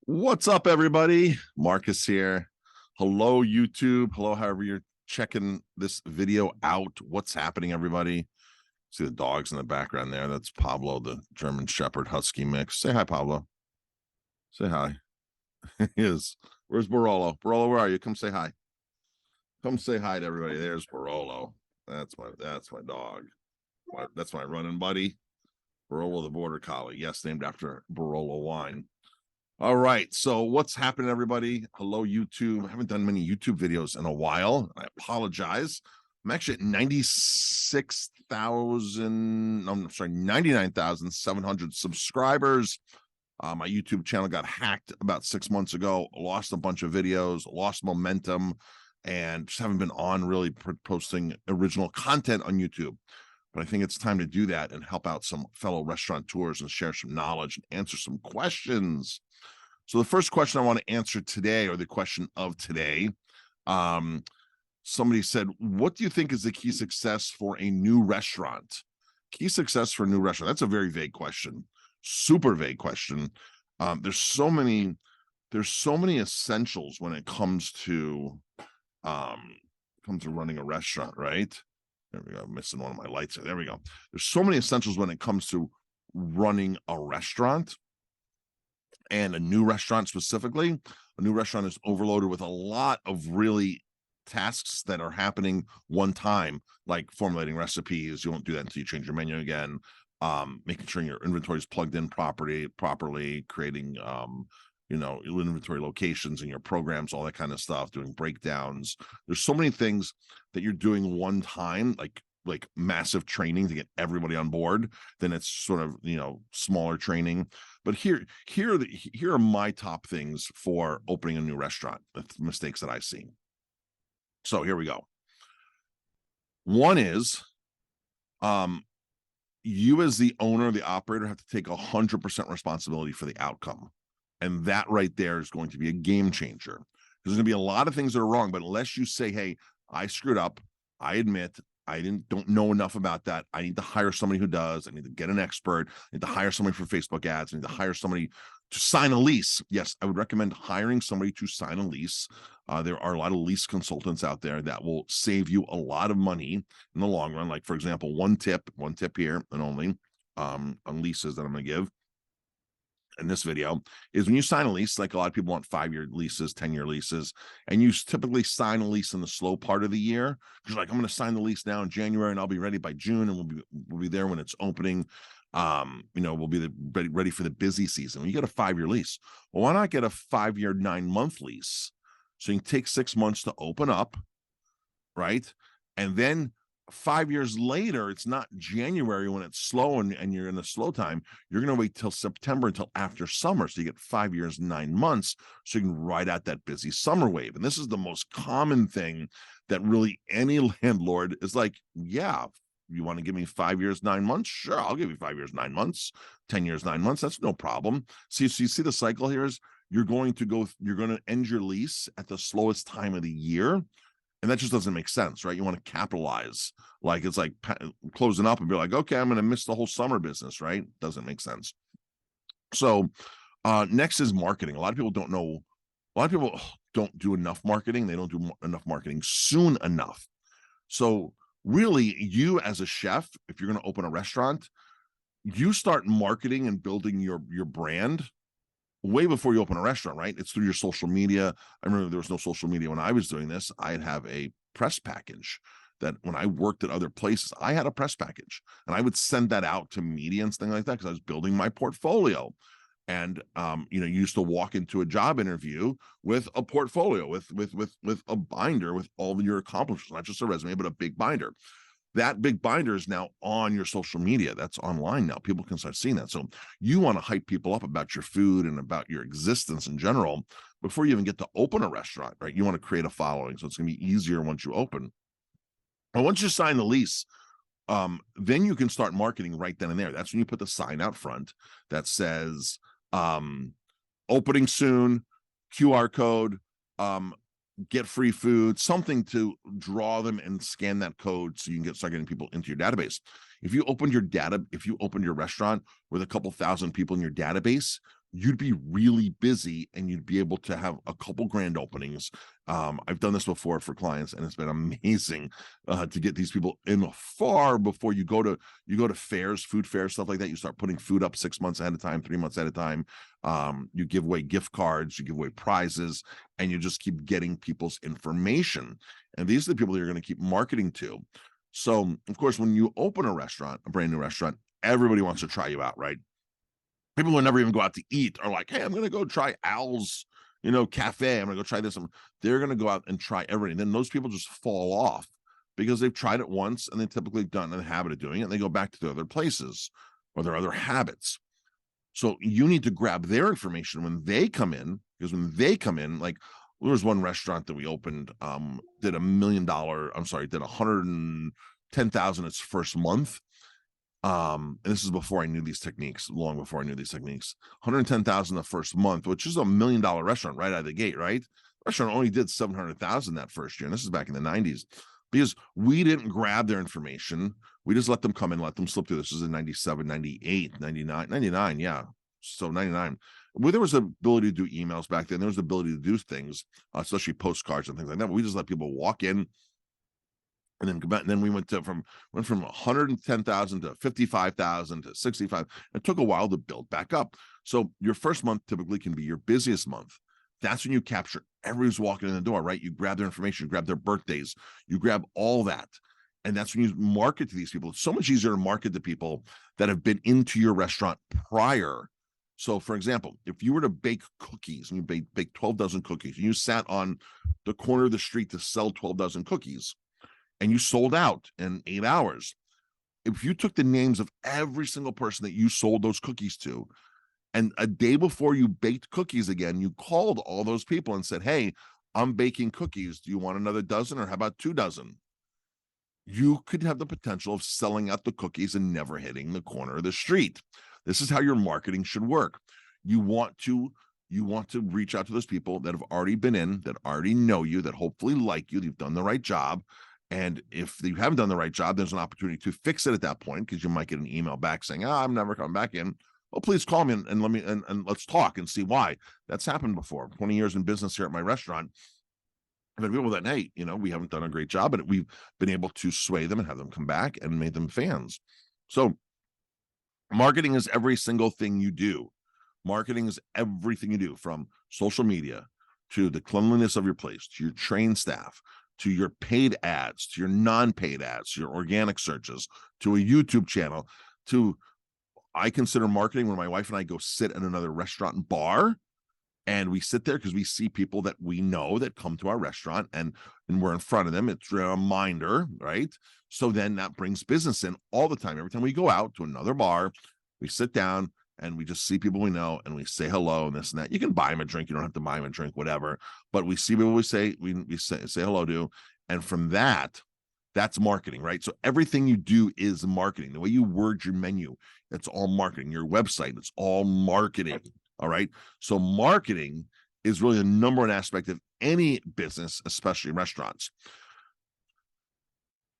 What's up, everybody? Marcus here. Hello, YouTube. Hello, however you're checking this video out. What's happening, everybody? See the dogs in the background there. That's Pablo, the German Shepherd Husky mix. Say hi, Pablo. Say hi. He is. Where's Barolo? Barolo, where are you? Come say hi. Come say hi to everybody. There's Barolo. That's my dog. That's my running buddy. Barolo the Border Collie. Yes, named after Barolo wine. All right. So what's happening, everybody? Hello, YouTube. I haven't done many YouTube videos in a while. I apologize. I'm actually at 96,000. I'm sorry, 99,700 subscribers. My YouTube channel got hacked about 6 months ago. Lost a bunch of videos, lost momentum, and just haven't been on really posting original content on YouTube. But I think it's time to do that and help out some fellow restaurateurs and share some knowledge and answer some questions. So the first question I want to answer today, or the question of today, somebody said, what do you think is the key success for a new restaurant? Key success for a new restaurant. That's a very vague question. Super vague question. There's so many essentials when it comes to running a restaurant, right? There we go. I'm missing one of my lights. There we go. There's so many essentials when it comes to running a restaurant. And a new restaurant specifically, a new restaurant is overloaded with a lot of really tasks that are happening one time, like formulating recipes. You won't do that until you change your menu again. Making sure your inventory is plugged in properly, creating inventory locations and your programs, all that kind of stuff, doing breakdowns. There's so many things that you're doing one time, like massive training to get everybody on board. Then it's sort of smaller training. But here are my top things for opening a new restaurant. The mistakes that I see. So here we go. One is, you as the owner, the operator, have to take 100% responsibility for the outcome, and that right there is going to be a game changer. There's going to be a lot of things that are wrong, but unless you say, "Hey, I screwed up. I admit I don't know enough about that. I need to hire somebody who does. I need to get an expert. I need to hire somebody for Facebook ads. I need to hire somebody to sign a lease." Yes, I would recommend hiring somebody to sign a lease. There are a lot of lease consultants out there that will save you a lot of money in the long run. Like, for example, one tip here and only on leases that I'm going to give in this video is when you sign a lease, like a lot of people want 5-year leases, 10-year leases, and you typically sign a lease in the slow part of the year because you're like, I'm going to sign the lease now in January and I'll be ready by June, and we'll be there when it's opening. We'll be ready for the busy season. When you get a 5-year lease, well, why not get a 5-year 9-month lease so you can take 6 months to open up, right? And then 5 years later, it's not January when it's slow and you're in a slow time. You're going to wait till September, until after summer. So you get 5 years, 9 months, so you can ride out that busy summer wave. And this is the most common thing that really any landlord is like, yeah, you want to give me 5 years, 9 months? Sure, I'll give you 5 years, 9 months, 10 years, 9 months. That's no problem. So you see the cycle here is you're going to end your lease at the slowest time of the year. And that just doesn't make sense, right? You want to capitalize. Like, it's like closing up and be like, okay, I'm going to miss the whole summer business, right? Doesn't make sense. So next is marketing. A lot of people don't know. A lot of people don't do enough marketing. They don't do enough marketing soon enough. So really, you as a chef, if you're going to open a restaurant, you start marketing and building your brand way before you open a restaurant, right? It's through your social media. I remember there was no social media when I was doing this. I'd have a press package that when I worked at other places, I had a press package and I would send that out to media and things like that because I was building my portfolio. And you used to walk into a job interview with a portfolio, with a binder with all of your accomplishments, not just a resume, but a big binder. That big binder is now on your social media. That's online now. People can start seeing that. So you want to hype people up about your food and about your existence in general before you even get to open a restaurant, right? You want to create a following. So it's going to be easier once you open. And once you sign the lease, then you can start marketing right then and there. That's when you put the sign out front that says opening soon, QR code, get free food, something to draw them and scan that code so you can start getting people into your database. If you opened your restaurant with a couple thousand people in your database, you'd be really busy and you'd be able to have a couple grand openings. I've done this before for clients, and it's been amazing to get these people in far before you go to fairs, food fairs, stuff like that. You start putting food up 6 months ahead of time, 3 months at a time. You give away gift cards, you give away prizes, and you just keep getting people's information. And these are the people that you're going to keep marketing to. So, of course, when you open a restaurant, a brand new restaurant, everybody wants to try you out, right? People who never even go out to eat are like, hey, I'm going to go try Al's, cafe. I'm going to go try this. They're going to go out and try everything. And then those people just fall off because they've tried it once and they've typically gotten in the habit of doing it. And they go back to their other places or their other habits. So you need to grab their information when they come in, because when they come in, like there was one restaurant that we opened, did $1 million. Did 110,000 its first month. And this is before I knew these techniques, long before I knew these techniques. 110,000 the first month, which is $1 million restaurant right out of the gate, right? The restaurant only did 700,000 that first year, and this is back in the 90s, because we didn't grab their information. We just let them come in, let them slip through. This is in 97, 98, 99, yeah. So 99. Well, there was the ability to do emails back then. There was the ability to do things, especially postcards and things like that. But we just let people walk in. And then we went from 110,000 to 55,000 to 65. It took a while to build back up. So your first month typically can be your busiest month. That's when you capture everyone's walking in the door, right? You grab their information, you grab their birthdays, you grab all that. And that's when you market to these people. It's so much easier to market to people that have been into your restaurant prior. So, for example, if you were to bake cookies and you bake 12 dozen cookies, and you sat on the corner of the street to sell 12 dozen cookies, and you sold out in 8 hours. If you took the names of every single person that you sold those cookies to, and a day before you baked cookies again, you called all those people and said, hey, I'm baking cookies. Do you want another dozen, or how about 2 dozen? You could have the potential of selling out the cookies and never hitting the corner of the street. This is how your marketing should work. You want to reach out to those people that have already been in, that already know you, that hopefully like you, you've done the right job. And if you haven't done the right job, there's an opportunity to fix it at that point, because you might get an email back saying, I'm never coming back in. Well, please call me and let me and let's talk and see why. That's happened before. 20 years in business here at my restaurant. I've had people that, hey, we haven't done a great job, but we've been able to sway them and have them come back and made them fans. So marketing is every single thing you do. Marketing is everything you do, from social media to the cleanliness of your place, to your trained staff, to your paid ads, to your non-paid ads, to your organic searches, to a YouTube channel, I consider marketing when my wife and I go sit in another restaurant and bar, and we sit there because we see people that we know that come to our restaurant, and we're in front of them. It's a reminder, right? So then that brings business in all the time. Every time we go out to another bar, we sit down and we just see people we know, and we say hello and this and that. You can buy them a drink. You don't have to buy them a drink, whatever. But we see people we say hello to. And from that's marketing, right? So everything you do is marketing. The way you word your menu, it's all marketing. Your website, it's all marketing. All right. So marketing is really the number one aspect of any business, especially restaurants.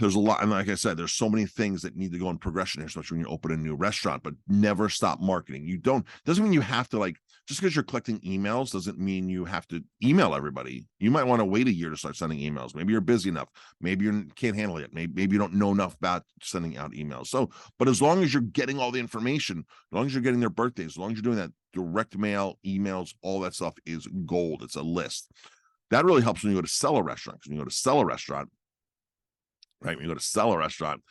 There's a lot, and like I said, there's so many things that need to go in progression here, especially when you open a new restaurant. But never stop marketing. Doesn't mean you have to, like, just because you're collecting emails doesn't mean you have to email everybody. You might want to wait a year to start sending emails. Maybe you're busy enough. Maybe you can't handle it. Maybe you don't know enough about sending out emails. So, but as long as you're getting all the information, as long as you're getting their birthdays, as long as you're doing that, direct mail, emails, all that stuff is gold. It's a list. That really helps when you go to sell a restaurant. Because when you go to sell a restaurant, right? When you go to sell a restaurant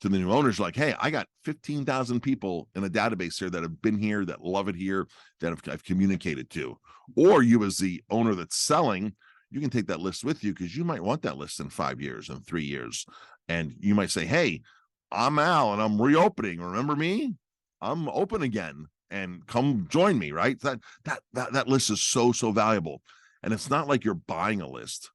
to the new owners, like, hey, I got 15,000 people in a database here that have been here, that love it here, that I've communicated to. Or you, as the owner that's selling, you can take that list with you, because you might want that list in 5 years and 3 years. And you might say, hey, I'm Al and I'm reopening. Remember me? I'm open again, and come join me, right? That list is so valuable. And it's not like you're buying a list.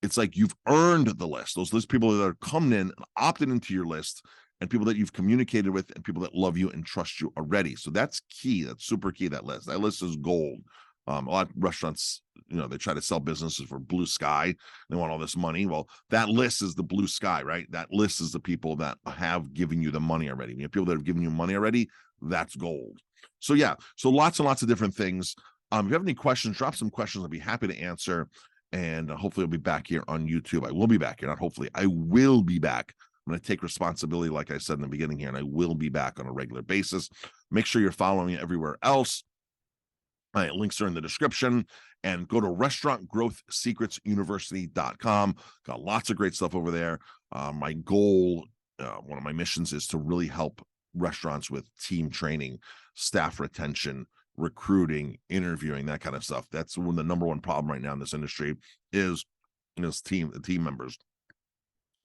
It's like you've earned the list. Those list people that are coming in and opted into your list, and people that you've communicated with, and people that love you and trust you already. So that's key. That's super key. That list is gold. A lot of restaurants, they try to sell businesses for blue sky. They want all this money. Well, that list is the blue sky, right? That list is the people that have given you the money already. People that have given you money already, that's gold. So yeah, so lots and lots of different things. If you have any questions, drop some questions. I'll be happy to answer. And hopefully I'll be back here on YouTube. I will be back here, not hopefully. I will be back. I'm going to take responsibility, like I said in the beginning here, and I will be back on a regular basis. Make sure you're following me everywhere else. Links are in the description, and go to restaurantgrowthsecretsuniversity.com. Got lots of great stuff over there. My goal, one of my missions, is to really help restaurants with team training, staff retention, recruiting, interviewing, that kind of stuff. That's one the number one problem right now in this industry is team members.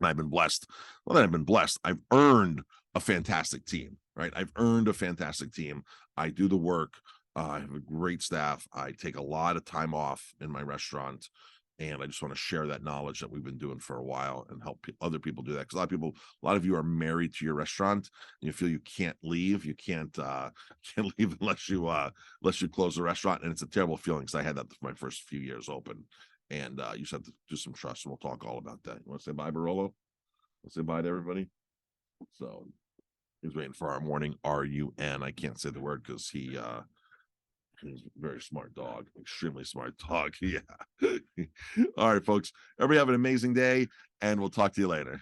And I've been blessed. Well, then I've been blessed. I've earned a fantastic team, right? I've earned a fantastic team. I do the work. I have a great staff. I take a lot of time off in my restaurant, and I just want to share that knowledge that we've been doing for a while and help other people do that. Because a lot of you are married to your restaurant, and you feel you can't leave. You can't leave unless you close the restaurant, and it's a terrible feeling. Because I had that for my first few years open, and you just have to do some trust, and we'll talk all about that. You want to say bye, Barolo? Let's say bye to everybody. So he's waiting for our morning RUN. I can't say the word because he's a very smart dog, extremely smart dog. Yeah. All right, folks. Everybody have an amazing day, and we'll talk to you later.